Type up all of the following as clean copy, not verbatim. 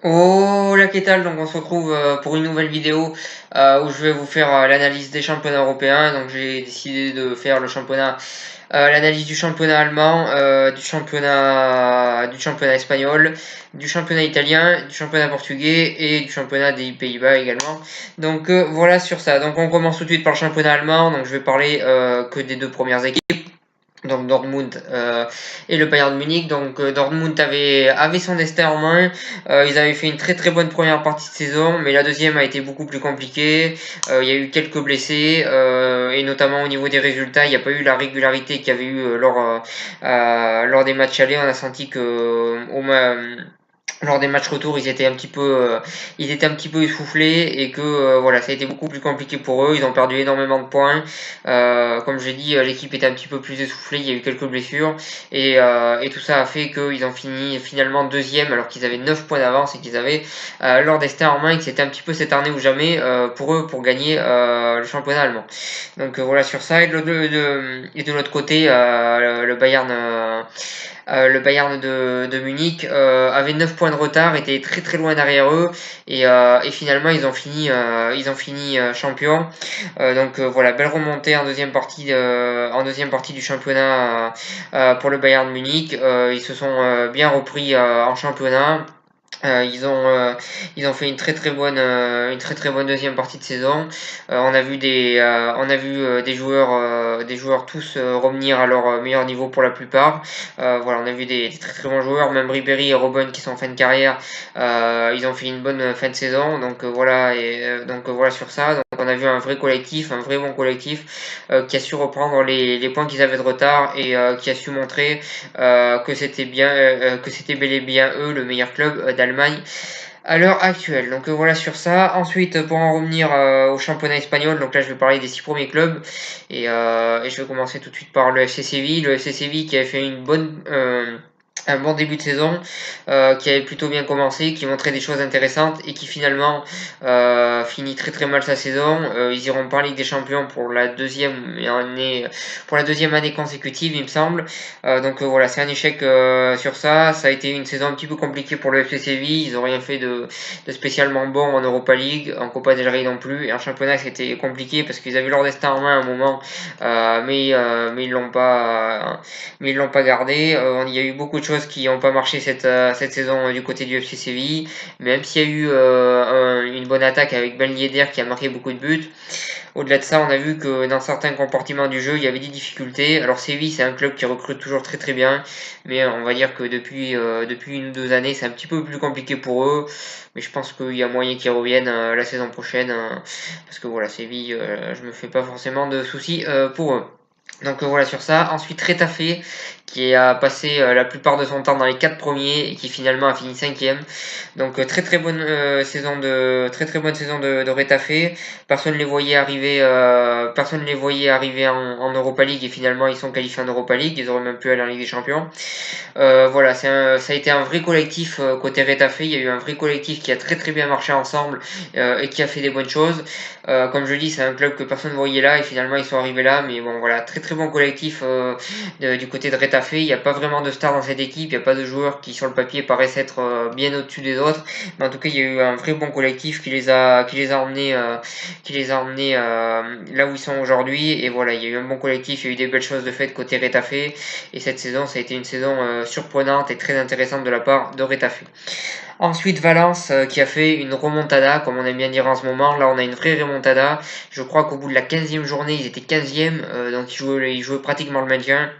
Hola, ¿qué tal? Donc on se retrouve pour une nouvelle vidéo où je vais vous faire l'analyse des championnats européens. Donc j'ai décidé de faire l'analyse du championnat allemand, du championnat espagnol, du championnat italien, du championnat portugais et du championnat des Pays-Bas également. Donc voilà sur ça. Donc on commence tout de suite par le championnat allemand. Donc je vais parler que des deux premières équipes. Donc Dortmund et le Bayern de Munich. Donc Dortmund avait son destin en main. Ils avaient fait une très très bonne première partie de saison, mais la deuxième a été beaucoup plus compliquée. Il y a eu quelques blessés et notamment au niveau des résultats, il n'y a pas eu la régularité qu'il y avait eu lors des matchs allés. On a senti que lors des matchs retour, ils étaient un petit peu essoufflés et que voilà, ça a été beaucoup plus compliqué pour eux. Ils ont perdu énormément de points. Comme j'ai dit, l'équipe était un petit peu plus essoufflée. Il y a eu quelques blessures et tout ça a fait qu'ils ont fini finalement deuxième alors qu'ils avaient 9 points d'avance et qu'ils avaient leur destin en main et que c'était un petit peu cette année ou jamais pour eux pour gagner le championnat allemand. Donc voilà sur ça et de l'autre côté, le Bayern de Munich avait 9 points de retard, était très très loin derrière eux et finalement ils ont fini champions. Donc voilà, belle remontée en deuxième partie du championnat pour le Bayern de Munich. Ils se sont bien repris en championnat. Euh, ils ont, euh, ils ont fait une très très bonne deuxième partie de saison. On a vu des joueurs tous revenir à leur meilleur niveau pour la plupart. Voilà, on a vu des très très bons joueurs, même Ribéry et Robben qui sont en fin de carrière. Ils ont fait une bonne fin de saison. Donc voilà sur ça. Donc on a vu un vrai collectif, un vrai bon collectif qui a su reprendre les points qu'ils avaient de retard et qui a su montrer que c'était bel et bien eux le meilleur club d'Allemagne à l'heure actuelle. Donc voilà sur ça. Ensuite, pour en revenir au championnat espagnol, donc là je vais parler des 6 premiers clubs et je vais commencer tout de suite par le FC Séville. Le FC Séville qui avait fait un bon début de saison, qui avait plutôt bien commencé, qui montrait des choses intéressantes et qui finalement finit très très mal sa saison. Ils iront pas en Ligue des Champions pour la deuxième année consécutive, il me semble. Voilà, c'est un échec sur ça. Ça a été une saison un petit peu compliquée pour le FC Séville. Ils n'ont rien fait de spécialement bon en Europa League, en Copa del Rey non plus. Et en championnat, c'était compliqué parce qu'ils avaient leur destin en main à un moment, mais ils l'ont pas gardé. Il y a eu beaucoup de choses qui n'ont pas marché cette saison du côté du FC Séville, même s'il y a eu une bonne attaque avec Ben Yedder qui a marqué beaucoup de buts. Au-delà de ça, on a vu que dans certains comportements du jeu, il y avait des difficultés. Alors Séville, c'est un club qui recrute toujours très très bien, mais on va dire que depuis 1 ou 2 années, c'est un petit peu plus compliqué pour eux. Mais je pense qu'il y a moyen qu'ils reviennent la saison prochaine, parce que voilà, Séville, je me fais pas forcément de soucis pour eux. Donc voilà sur ça. Ensuite Retafe qui a passé la plupart de son temps dans les 4 premiers et qui finalement a fini cinquième. Donc très très bonne saison de Retafe. Personne ne les voyait arriver en Europa League et finalement ils sont qualifiés en Europa League. Ils auraient même pu aller en Ligue des Champions. Voilà, ça a été un vrai collectif côté Retafe. Il y a eu un vrai collectif qui a très très bien marché ensemble et qui a fait des bonnes choses. Comme je dis, c'est un club que personne ne voyait là et finalement ils sont arrivés là. Mais bon, voilà, très très bon collectif du côté de Retafe. Il n'y a pas vraiment de stars dans cette équipe. Il n'y a pas de joueurs qui sur le papier paraissent être bien au-dessus des autres. Mais en tout cas, il y a eu un vrai bon collectif qui les a emmenés là où ils sont aujourd'hui. Et voilà, il y a eu un bon collectif. Il y a eu des belles choses de fait côté Retafe. Et cette saison, ça a été une saison surprenante et très intéressante de la part de Retafe. Ensuite, Valence qui a fait une remontada, comme on aime bien dire en ce moment. Là, on a une vraie remontada. Je crois qu'au bout de la 15e journée, ils étaient 15e, donc ils jouaient pratiquement le maintien.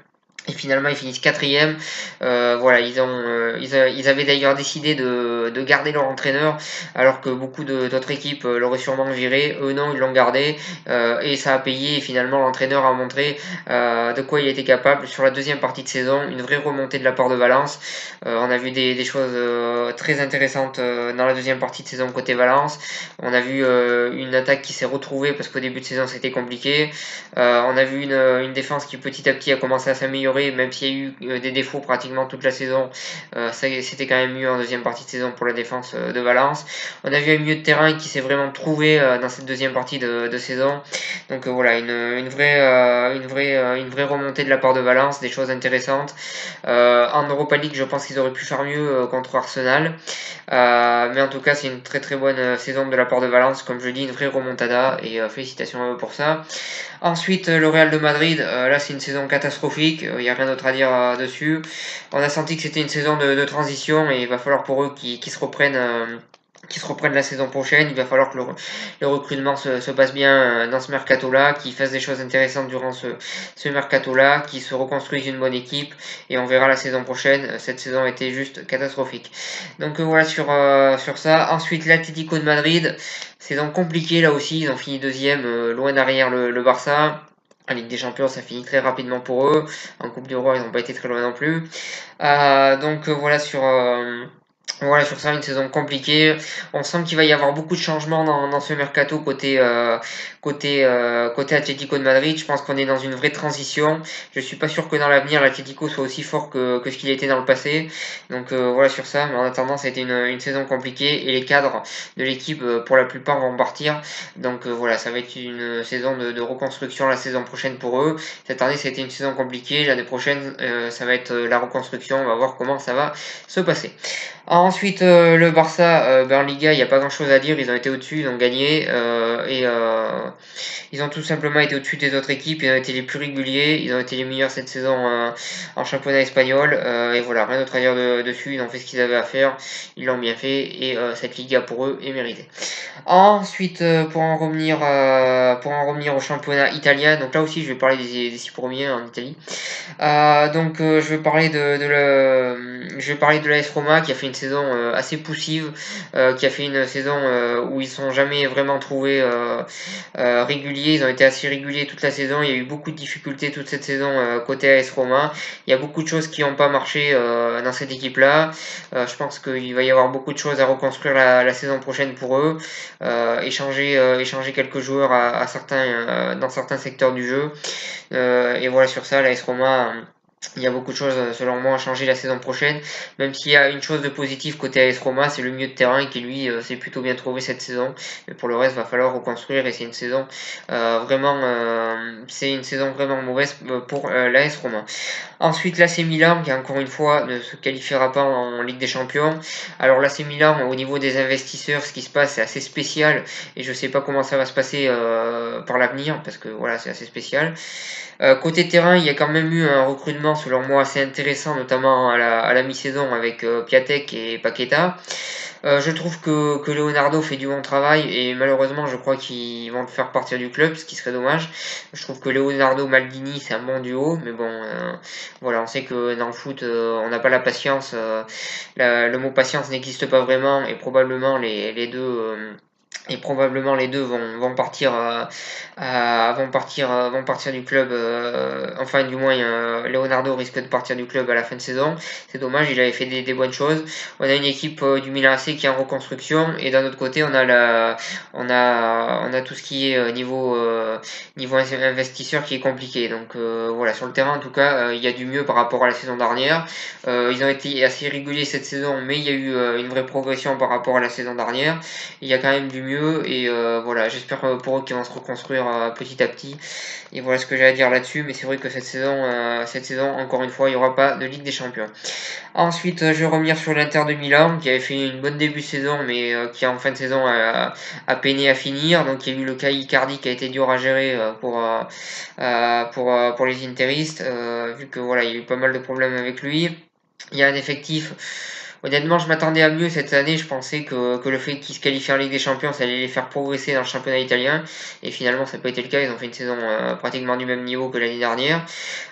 Et finalement, ils finissent quatrième. Voilà, ils avaient d'ailleurs décidé de garder leur entraîneur, alors que beaucoup d'autres équipes l'auraient sûrement viré. Eux, non, ils l'ont gardé. Et ça a payé. Et finalement, l'entraîneur a montré de quoi il était capable sur la deuxième partie de saison. Une vraie remontée de la part de Valence. On a vu des choses très intéressantes dans la deuxième partie de saison côté Valence. On a vu une attaque qui s'est retrouvée parce qu'au début de saison, c'était compliqué. On a vu une défense qui petit à petit a commencé à s'améliorer amélioré, même s'il y a eu des défauts pratiquement toute la saison. C'était quand même mieux en deuxième partie de saison pour la défense de Valence. On a vu un milieu de terrain qui s'est vraiment trouvé dans cette deuxième partie de saison. Donc voilà, une vraie remontée de la part de Valence, des choses intéressantes. En Europa League, je pense qu'ils auraient pu faire mieux contre Arsenal. Mais en tout cas, c'est une très très bonne saison de la part de Valence. Comme je dis, une vraie remontada et félicitations à eux pour ça. Ensuite, le Real de Madrid, là c'est une saison catastrophique, il n'y a rien d'autre à dire dessus. On a senti que c'était une saison de transition et il va falloir pour eux qu'ils se reprennent. Qui se reprennent la saison prochaine. Il va falloir que le recrutement se passe bien dans ce mercato-là, qu'ils fassent des choses intéressantes durant ce mercato-là, qu'ils se reconstruisent une bonne équipe et on verra la saison prochaine. Cette saison a été juste catastrophique. Donc voilà sur ça. Ensuite, l'Atlético de Madrid, saison compliquée là aussi. Ils ont fini deuxième, loin derrière le Barça. En Ligue des Champions, ça finit très rapidement pour eux. En Coupe du Roi, ils n'ont pas été très loin non plus. Donc voilà sur ça, une saison compliquée. On sent qu'il va y avoir beaucoup de changements dans ce mercato côté Atlético de Madrid. Je pense qu'on est dans une vraie transition. Je suis pas sûr que dans l'avenir l'Atlético soit aussi fort que ce qu'il était dans le passé. Donc voilà sur ça. Mais en attendant, ça a été une saison compliquée et les cadres de l'équipe pour la plupart vont partir. Donc voilà, ça va être une saison de reconstruction la saison prochaine pour eux. Cette année, ça a été une saison compliquée. L'année prochaine, ça va être la reconstruction. On va voir comment ça va se passer. Ensuite, le Barça, en Liga, il n'y a pas grand-chose à dire. Ils ont été au-dessus, ils ont gagné ils ont tout simplement été au-dessus des autres équipes. Ils ont été les plus réguliers, ils ont été les meilleurs cette saison en championnat espagnol. Et voilà, rien d'autre à dire dessus. Ils ont fait ce qu'ils avaient à faire, ils l'ont bien fait et cette Liga pour eux est méritée. Ensuite, pour en revenir au championnat italien, donc là aussi je vais parler des 6 premiers en Italie. Je vais parler je vais parler de l'AS Roma qui a fait une saison assez poussive, qui a fait une saison où ils sont jamais vraiment trouvés réguliers. Ils ont été assez réguliers toute la saison. Il y a eu beaucoup de difficultés toute cette saison côté AS Roma. Il y a beaucoup de choses qui n'ont pas marché dans cette équipe-là. Je pense qu'il va y avoir beaucoup de choses à reconstruire la saison prochaine pour eux. Échanger quelques joueurs dans certains secteurs du jeu. Et voilà sur ça, l'AS Roma. Il y a beaucoup de choses, selon moi, à changer la saison prochaine. Même s'il y a une chose de positive côté AS Roma, c'est le milieu de terrain qui, lui, s'est plutôt bien trouvé cette saison. Mais pour le reste, il va falloir reconstruire et c'est une saison vraiment mauvaise pour l'AS Roma. Ensuite, l'AC Milan, qui encore une fois ne se qualifiera pas en Ligue des Champions. Alors l'AC Milan, au niveau des investisseurs, ce qui se passe, c'est assez spécial et je ne sais pas comment ça va se passer par l'avenir parce que voilà, c'est assez spécial. Côté terrain, il y a quand même eu un recrutement selon moi assez intéressant, notamment à la mi-saison avec Piatek et Paqueta. Je trouve que Leonardo fait du bon travail et malheureusement je crois qu'ils vont le faire partir du club, ce qui serait dommage. Je trouve que Leonardo Maldini c'est un bon duo, mais bon voilà, on sait que dans le foot on n'a pas la patience, le mot patience n'existe pas vraiment et probablement les deux vont partir vont partir du club enfin du moins Leonardo risque de partir du club à la fin de saison. C'est dommage, il avait fait des bonnes choses. On a une équipe du Milan AC qui est en reconstruction et d'un autre côté on a tout ce qui est niveau investisseur qui est compliqué. Donc voilà, sur le terrain en tout cas il y a du mieux par rapport à la saison dernière. Ils ont été assez réguliers cette saison, mais il y a eu une vraie progression par rapport à la saison dernière. Il y a quand même du mieux et voilà, j'espère pour eux qu'ils vont se reconstruire petit à petit. Et voilà ce que j'ai à dire là-dessus, mais c'est vrai que cette saison, encore une fois, il n'y aura pas de Ligue des Champions. Ensuite, je vais revenir sur l'Inter de Milan, qui avait fait une bonne début de saison, mais qui en fin de saison a peiné à finir. Donc il y a eu le cas Icardi qui a été dur à gérer pour les interistes, vu que voilà, il y a eu pas mal de problèmes avec lui. Il y a un effectif. Honnêtement, je m'attendais à mieux cette année. Je pensais que le fait qu'ils se qualifient en Ligue des Champions, ça allait les faire progresser dans le championnat italien. Et finalement, ça n'a pas été le cas. Ils ont fait une saison pratiquement du même niveau que l'année dernière.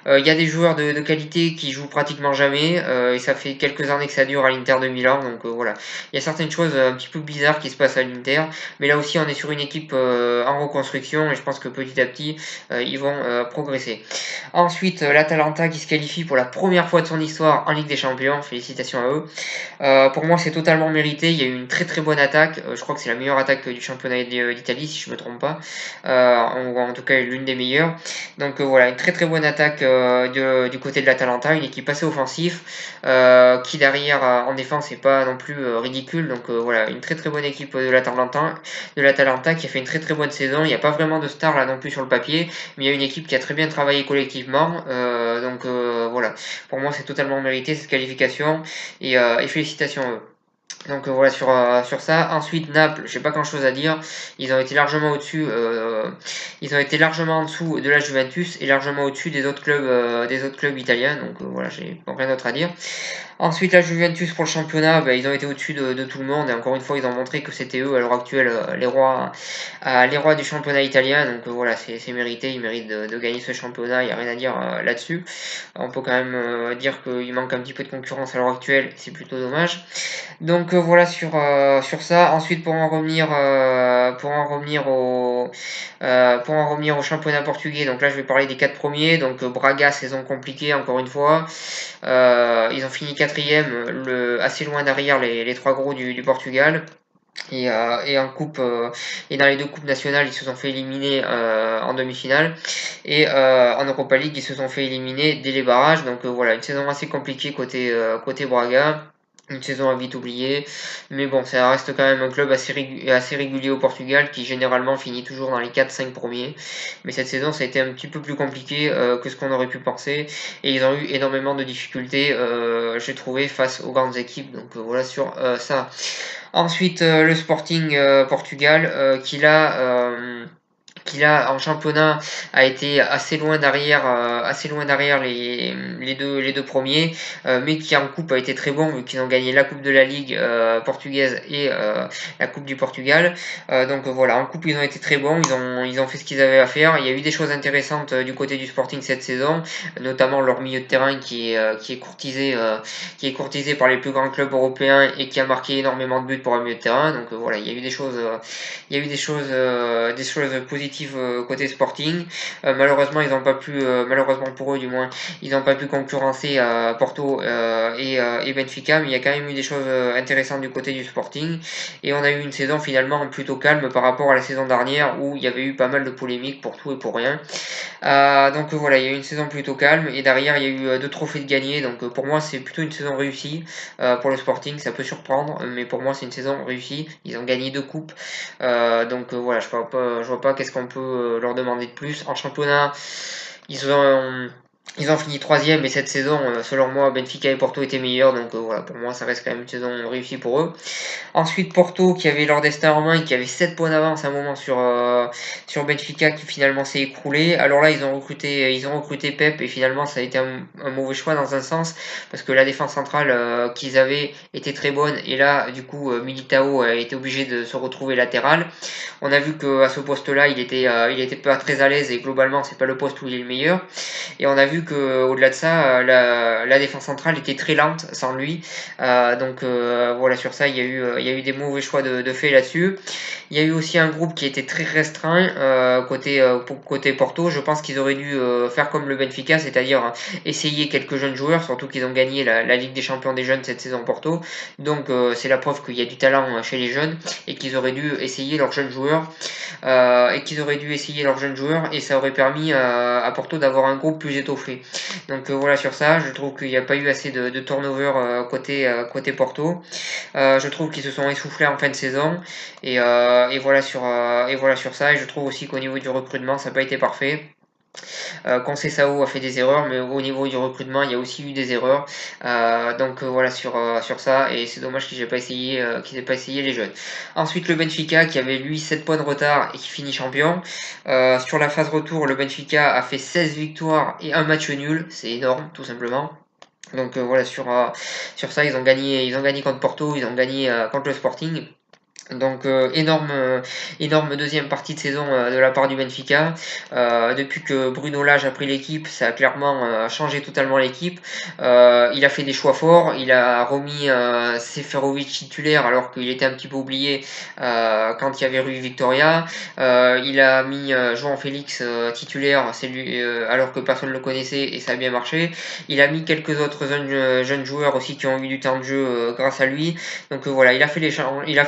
Il y a des joueurs de qualité qui jouent pratiquement jamais. Et ça fait quelques années que ça dure à l'Inter de Milan. Donc voilà. Il y a certaines choses un petit peu bizarres qui se passent à l'Inter. Mais là aussi, on est sur une équipe en reconstruction. Et je pense que petit à petit, ils vont progresser. Ensuite, l'Atalanta qui se qualifie pour la première fois de son histoire en Ligue des Champions. Félicitations à eux. Pour moi, c'est totalement mérité. Il y a eu une très très bonne attaque. Je crois que c'est la meilleure attaque du championnat d'Italie, si je me trompe pas. Ou en tout cas, l'une des meilleures. Donc voilà, une très très bonne attaque du côté de l'Atalanta, une équipe assez offensive, qui derrière en défense n'est pas non plus ridicule. Donc voilà, une très très bonne équipe de l'Atalanta qui a fait une très très bonne saison. Il n'y a pas vraiment de star là non plus sur le papier, mais il y a une équipe qui a très bien travaillé collectivement. Donc voilà, pour moi c'est totalement mérité cette qualification et félicitations à eux. Donc voilà sur ça. Ensuite Naples, j'ai pas grand chose à dire. Ils ont été largement au-dessus, ils ont été largement en dessous de la Juventus et largement au-dessus des autres clubs italiens. Donc voilà, j'ai rien d'autre à dire. Ensuite, la Juventus pour le championnat, ils ont été au-dessus de tout le monde et encore une fois, ils ont montré que c'était eux à l'heure actuelle les rois du championnat italien. Donc voilà, c'est mérité, ils méritent de gagner ce championnat, il n'y a rien à dire là-dessus. On peut quand même dire qu'il manque un petit peu de concurrence à l'heure actuelle, c'est plutôt dommage. Donc voilà sur ça. Ensuite, pour en revenir au championnat portugais, donc là je vais parler des 4 premiers. Donc Braga, saison compliquée encore une fois. Ils ont fini quatrième, assez loin derrière les trois gros du Portugal. Et en coupe et dans les deux coupes nationales, ils se sont fait éliminer en demi-finale. Et en Europa League, ils se sont fait éliminer dès les barrages. Donc voilà, une saison assez compliquée côté Braga. Une saison à vite oublier, mais bon, ça reste quand même un club assez régulier au Portugal qui généralement finit toujours dans les 4-5 premiers. Mais cette saison, ça a été un petit peu plus compliqué que ce qu'on aurait pu penser et ils ont eu énormément de difficultés, j'ai trouvé, face aux grandes équipes. Donc voilà sur ça. Ensuite, le Sporting Portugal qui là en championnat a été assez loin derrière les deux premiers, mais qui en coupe a été très bon vu qu'ils ont gagné la coupe de la Ligue portugaise et la coupe du Portugal. Donc voilà, en coupe ils ont été très bons, ils ont fait ce qu'ils avaient à faire. Il y a eu des choses intéressantes du côté du Sporting cette saison, notamment leur milieu de terrain qui est courtisé par les plus grands clubs européens et qui a marqué énormément de buts pour un milieu de terrain. Donc voilà, il y a eu des choses positives côté Sporting. Malheureusement, ils n'ont pas pu, malheureusement pour eux du moins, ils n'ont pas pu concurrencer Porto et Benfica, mais il y a quand même eu des choses intéressantes du côté du Sporting. Et on a eu une saison finalement plutôt calme par rapport à la saison dernière où il y avait eu pas mal de polémiques pour tout et pour rien. Donc voilà, il y a eu une saison plutôt calme et derrière il y a eu 2 trophées de gagnés. Donc pour moi c'est plutôt une saison réussie pour le Sporting. Ça peut surprendre, mais pour moi c'est une saison réussie. Ils ont gagné 2 coupes. Donc voilà, je vois pas qu'est-ce qu'on peut leur demander de plus. En championnat, ils ont ils ont fini troisième et cette saison, selon moi, Benfica et Porto étaient meilleurs. Donc voilà, pour moi, ça reste quand même une saison réussie pour eux. Ensuite, Porto qui avait leur destin en main et qui avait 7 points d'avance à un moment sur Benfica qui finalement s'est écroulé. Alors là, ils ont recruté Pep et finalement, ça a été un mauvais choix dans un sens parce que la défense centrale qu'ils avaient était très bonne et là, du coup, Militao a été obligé de se retrouver latéral. On a vu qu'à ce poste-là, il était pas très à l'aise et globalement, c'est pas le poste où il est le meilleur. Et on a vu que au-delà de ça, la défense centrale était très lente sans lui. Donc voilà, sur ça, il y a eu des mauvais choix de fait là-dessus. Il y a eu aussi un groupe qui était très restreint côté Porto. Je pense qu'ils auraient dû faire comme le Benfica, c'est-à-dire essayer quelques jeunes joueurs, surtout qu'ils ont gagné la Ligue des Champions des jeunes cette saison Porto. Donc c'est la preuve qu'il y a du talent chez les jeunes et qu'ils auraient dû essayer leurs jeunes joueurs et ça aurait permis à Porto d'avoir un groupe plus étoffé. Donc voilà sur ça, je trouve qu'il n'y a pas eu assez de turnover côté Porto. Je trouve qu'ils se sont essoufflés en fin de saison et voilà sur ça. Et je trouve aussi qu'au niveau du recrutement, ça n'a pas été parfait. Conceição a fait des erreurs, mais au niveau du recrutement, il y a aussi eu des erreurs. Donc voilà sur ça, et c'est dommage qu'ils n'aient pas essayé les jeunes. Ensuite, le Benfica qui avait lui 7 points de retard et qui finit champion. Sur la phase retour, le Benfica a fait 16 victoires et un match nul, c'est énorme tout simplement. Donc voilà sur ça, ils ont gagné contre Porto, ils ont gagné contre le Sporting. Donc énorme deuxième partie de saison de la part du Benfica. Depuis que Bruno Lage a pris l'équipe, ça a clairement changé totalement l'équipe. Il a fait des choix forts, il a remis Seferovic titulaire alors qu'il était un petit peu oublié quand il y avait Rui Victoria. Il a mis João Félix titulaire, c'est lui, alors que personne ne le connaissait et ça a bien marché. Il a mis quelques autres jeunes joueurs aussi qui ont eu du temps de jeu grâce à lui. Donc voilà, il a fait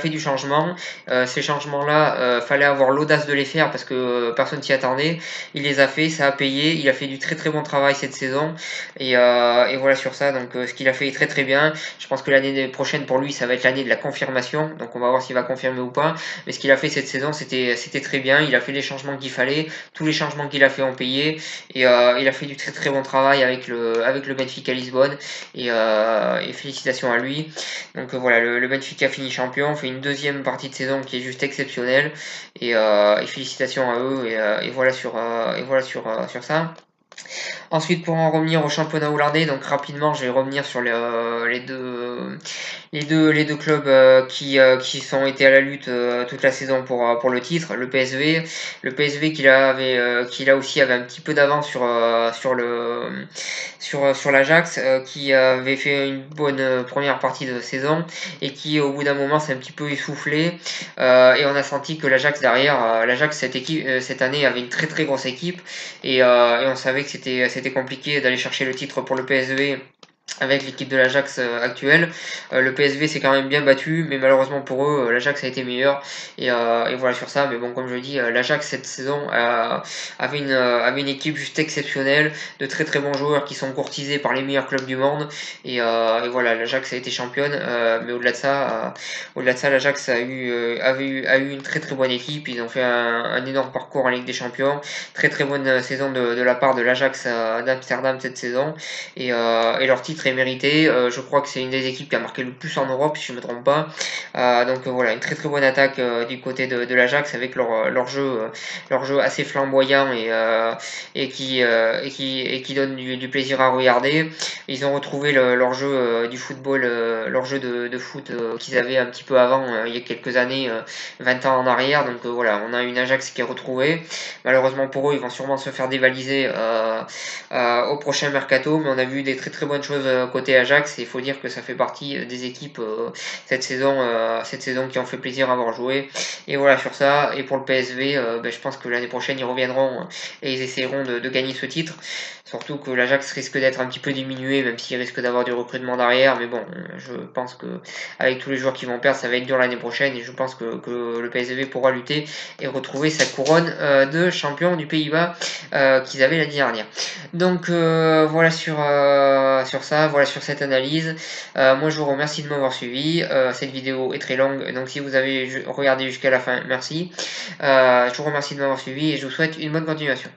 du changement. Ces changements-là, fallait avoir l'audace de les faire parce que personne s'y attendait. Il les a fait, ça a payé. Il a fait du très très bon travail cette saison. Et voilà sur ça. Donc ce qu'il a fait est très très bien. Je pense que l'année prochaine pour lui, ça va être l'année de la confirmation. Donc on va voir s'il va confirmer ou pas. Mais ce qu'il a fait cette saison, c'était très bien. Il a fait les changements qu'il fallait. Tous les changements qu'il a fait ont payé. Et il a fait du très très bon travail avec le Benfica Lisbonne. Et félicitations à lui. Donc voilà, le Benfica finit champion, fait une deuxième partie de saison qui est juste exceptionnelle. Et félicitations à eux. Et voilà sur ça. Ensuite, pour en revenir au championnat hollandais, donc rapidement, je vais revenir sur les deux clubs qui sont été à la lutte toute la saison pour le titre. Le PSV qui là aussi avait un petit peu d'avance sur l'Ajax, qui avait fait une bonne première partie de saison et qui au bout d'un moment s'est un petit peu essoufflé. Et on a senti que l'Ajax derrière, l'Ajax cette année avait une très très grosse équipe et on savait que c'était compliqué d'aller chercher le titre pour le PSV avec l'équipe de l'Ajax actuelle. Le PSV s'est quand même bien battu, mais malheureusement pour eux, l'Ajax a été meilleur. Et voilà sur ça. Mais bon, comme je le dis, l'Ajax cette saison avait une équipe juste exceptionnelle, de très très bons joueurs qui sont courtisés par les meilleurs clubs du monde. Et voilà, l'Ajax a été championne. Mais au-delà de ça, l'Ajax a eu une très très bonne équipe. Ils ont fait un énorme parcours en Ligue des Champions. Très très bonne saison de la part de l'Ajax d'Amsterdam cette saison. Et leur titre est mérité. Je crois que c'est une des équipes qui a marqué le plus en Europe, si je ne me trompe pas. Donc voilà, une très très bonne attaque du côté de l'Ajax avec leur jeu assez flamboyant et qui donne du plaisir à regarder. Ils ont retrouvé leur jeu du football, leur jeu de foot qu'ils avaient un petit peu avant, il y a quelques années, 20 ans en arrière. Donc voilà, on a une Ajax qui est retrouvée. Malheureusement pour eux, ils vont sûrement se faire dévaliser au prochain mercato, mais on a vu des très très bonnes choses côté Ajax et il faut dire que ça fait partie des équipes cette saison qui ont fait plaisir à avoir joué. Et voilà sur ça. Et pour le PSV, je pense que l'année prochaine ils reviendront et ils essaieront de gagner ce titre. Surtout que l'Ajax risque d'être un petit peu diminué, même s'il risque d'avoir du recrutement derrière. Mais bon, je pense que avec tous les joueurs qui vont perdre, ça va être dur l'année prochaine. Et je pense que le PSV pourra lutter et retrouver sa couronne de champion du Pays-Bas qu'ils avaient l'année dernière. Donc voilà sur ça, voilà sur cette analyse. Moi je vous remercie de m'avoir suivi. Cette vidéo est très longue, donc si vous avez regardé jusqu'à la fin, merci. Je vous remercie de m'avoir suivi et je vous souhaite une bonne continuation.